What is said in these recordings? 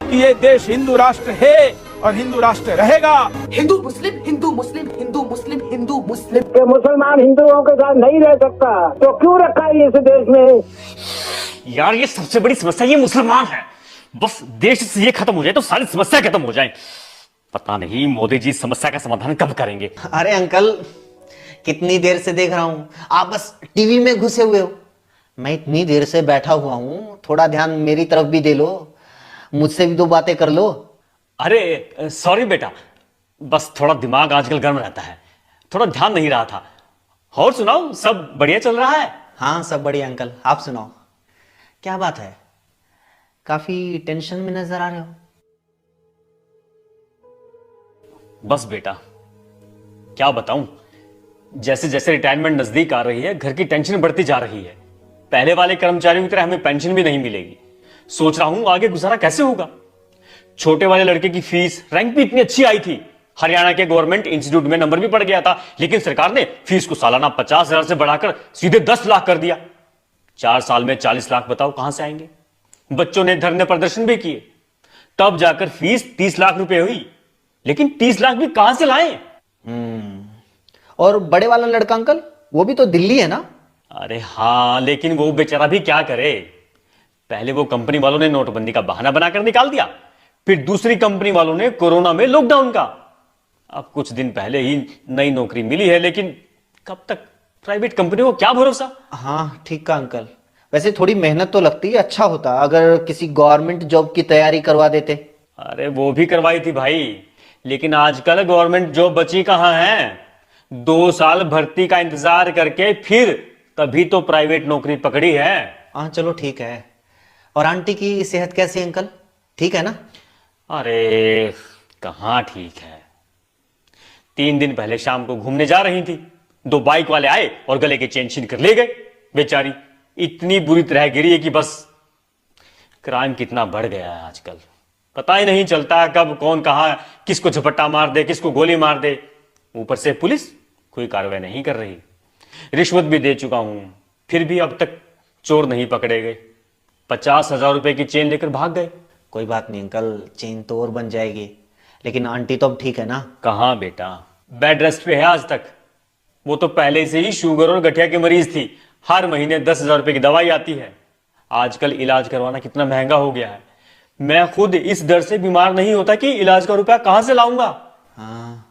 कि ये देश हिंदू राष्ट्र है और हिंदू राष्ट्र रहेगा। हिंदू मुस्लिम हिंदू मुस्लिम हिंदू मुस्लिम हिंदू मुस्लिम। कि मुसलमान हिंदुओं के साथ नहीं रह सकता तो क्यों रखा है इस देश में? यार ये सबसे बड़ी समस्या ये मुसलमान है। बस देश से ये खत्म हो जाए तो सारी समस्या खत्म हो जाए। पता नहीं मोदी जी समस्या का समाधान कब करेंगे। अरे अंकल, कितनी देर से देख रहा हूं, आप बस टीवी में घुसे हुए हो। मैं इतनी देर से बैठा हुआ हूं, थोड़ा ध्यान मेरी तरफ भी दे लो, मुझसे भी दो बातें कर लो। अरे सॉरी बेटा, बस थोड़ा दिमाग आजकल गर्म रहता है, थोड़ा ध्यान नहीं रहा था। और सुनाओ, सब बढ़िया चल रहा है? हाँ सब बढ़िया अंकल, आप सुनाओ, क्या बात है? काफी टेंशन में नजर आ रहे हो। बस बेटा क्या बताऊं, जैसे जैसे रिटायरमेंट नजदीक आ रही है घर की टेंशन बढ़ती जा रही है। पहले वाले कर्मचारियों की तरह हमें पेंशन भी नहीं मिलेगी। सोच रहा हूं आगे गुजारा कैसे होगा। छोटे वाले लड़के की फीस, रैंक भी इतनी अच्छी आई थी, हरियाणा के गवर्नमेंट इंस्टीट्यूट में नंबर भी पड़ गया था, लेकिन सरकार ने फीस को सालाना 50,000 से बढ़ाकर सीधे 10 लाख कर दिया। 4 साल में 40 लाख बताओ कहां से आएंगे। बच्चों ने धरने प्रदर्शन भी किए, तब जाकर फीस 30 लाख रुपए हुई, लेकिन 30 लाख भी कहां से लाए। और बड़े वाला लड़का अंकल, वो भी तो दिल्ली है ना? अरे हाँ, लेकिन वो बेचारा भी क्या करे। पहले वो कंपनी वालों ने नोटबंदी का बहाना बनाकर निकाल दिया, फिर दूसरी कंपनी वालों ने कोरोना में लॉकडाउन का। अब कुछ दिन पहले ही नई नौकरी मिली है, लेकिन कब तक। प्राइवेट कंपनियों को क्या भरोसा। हाँ ठीक का अंकल, वैसे थोड़ी मेहनत तो लगती है, अच्छा होता अगर किसी गवर्नमेंट जॉब की तैयारी करवा देते। अरे वो भी करवाई थी भाई, लेकिन आजकल गवर्नमेंट जॉब बची कहां है। 2 साल भर्ती का इंतजार करके फिर तभी तो प्राइवेट नौकरी पकड़ी है। हाँ चलो ठीक है। और आंटी की सेहत कैसी है अंकल, ठीक है ना? अरे कहां ठीक है। 3 दिन पहले शाम को घूमने जा रही थी, 2 बाइक वाले आए और गले के चेन छीन कर ले गए। बेचारी इतनी बुरी तरह गिरी है कि बस। क्राइम कितना बढ़ गया है आजकल, पता ही नहीं चलता कब कौन कहां किसको झपट्टा मार दे, किसको गोली मार दे। ऊपर से पुलिस कोई कार्रवाई नहीं कर रही। रिश्वत भी दे चुका हूं, फिर भी अब तक चोर नहीं पकड़े गए। 50,000 रुपए की चेन लेकर भाग गए। कोई बात नहीं अंकल, चेन तो और बन जाएगी, लेकिन आंटी तो अब ठीक है ना? कहां बेटा, बेड रेस्ट पे है आज तक। वो तो पहले से ही शुगर और गठिया की मरीज थी, हर महीने 10,000 रुपए की दवाई आती है। आजकल इलाज करवाना कितना महंगा हो गया है। मैं खुद इस डर से बीमार नहीं होता कि इलाज का रुपया कहां से लाऊंगा। हाँ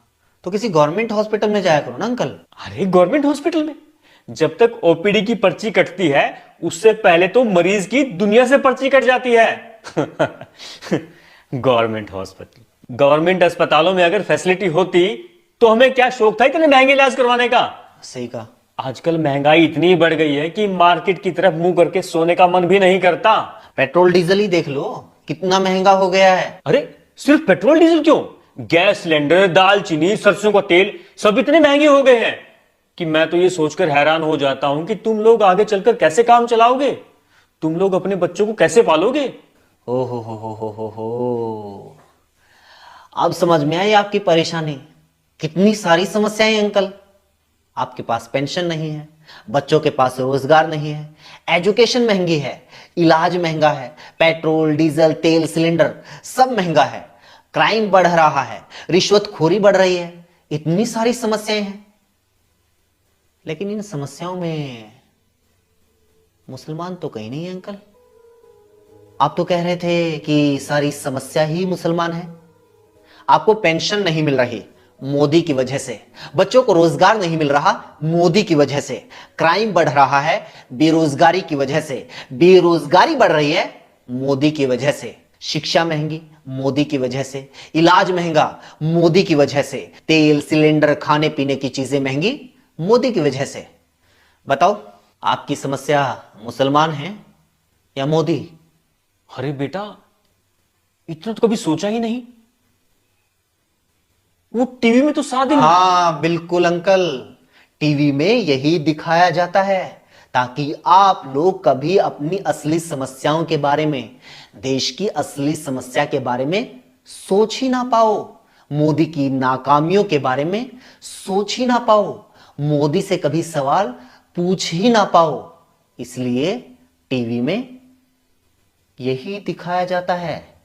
तो किसी गवर्नमेंट हॉस्पिटल में जाया करो ना अंकल। अरे गवर्नमेंट हॉस्पिटल में जब तक ओपीडी की पर्ची कटती है, उससे पहले तो मरीज की दुनिया से पर्ची कट जाती है। गवर्नमेंट हॉस्पिटल, गवर्नमेंट अस्पतालों में अगर फैसिलिटी होती तो हमें क्या शौक था इतने महंगे इलाज करवाने का। सही कहा। आजकल महंगाई इतनी बढ़ गई है कि मार्केट की तरफ मुंह करके सोने का मन भी नहीं करता। पेट्रोल डीजल ही देख लो, कितना महंगा हो गया है। अरे सिर्फ पेट्रोल डीजल क्यों, गैस सिलेंडर, दाल चीनी, सरसों का तेल सब इतने महंगे हो गए हैं कि मैं तो ये सोचकर हैरान हो जाता हूं कि तुम लोग आगे चलकर कैसे काम चलाओगे। तुम लोग अपने बच्चों को कैसे पालोगे। ओ हो। अब समझ में आई आपकी परेशानी। कितनी सारी समस्याएं अंकल। आपके पास पेंशन नहीं है, बच्चों के पास रोजगार नहीं है, एजुकेशन महंगी है, इलाज महंगा है, पेट्रोल डीजल तेल सिलेंडर सब महंगा है, क्राइम बढ़ रहा है, रिश्वतखोरी बढ़ रही है, इतनी सारी समस्याएं हैं। लेकिन इन समस्याओं में मुसलमान तो कहीं नहीं है अंकल। आप तो कह रहे थे कि सारी समस्या ही मुसलमान है। आपको पेंशन नहीं मिल रही मोदी की वजह से, बच्चों को रोजगार नहीं मिल रहा मोदी की वजह से, क्राइम बढ़ रहा है बेरोजगारी की वजह से, बेरोजगारी बढ़ रही है मोदी की वजह से, शिक्षा महंगी मोदी की वजह से, इलाज महंगा मोदी की वजह से, तेल सिलेंडर खाने पीने की चीजें महंगी मोदी की वजह से। बताओ आपकी समस्या मुसलमान है या मोदी? अरे बेटा इतना तो कभी सोचा ही नहीं। वो टीवी में तो सारा दिन। हाँ बिल्कुल अंकल, टीवी में यही दिखाया जाता है ताकि आप लोग कभी अपनी असली समस्याओं के बारे में, देश की असली समस्या के बारे में सोच ही ना पाओ, मोदी की नाकामियों के बारे में सोच ही ना पाओ, मोदी से कभी सवाल पूछ ही ना पाओ। इसलिए टीवी में यही दिखाया जाता है।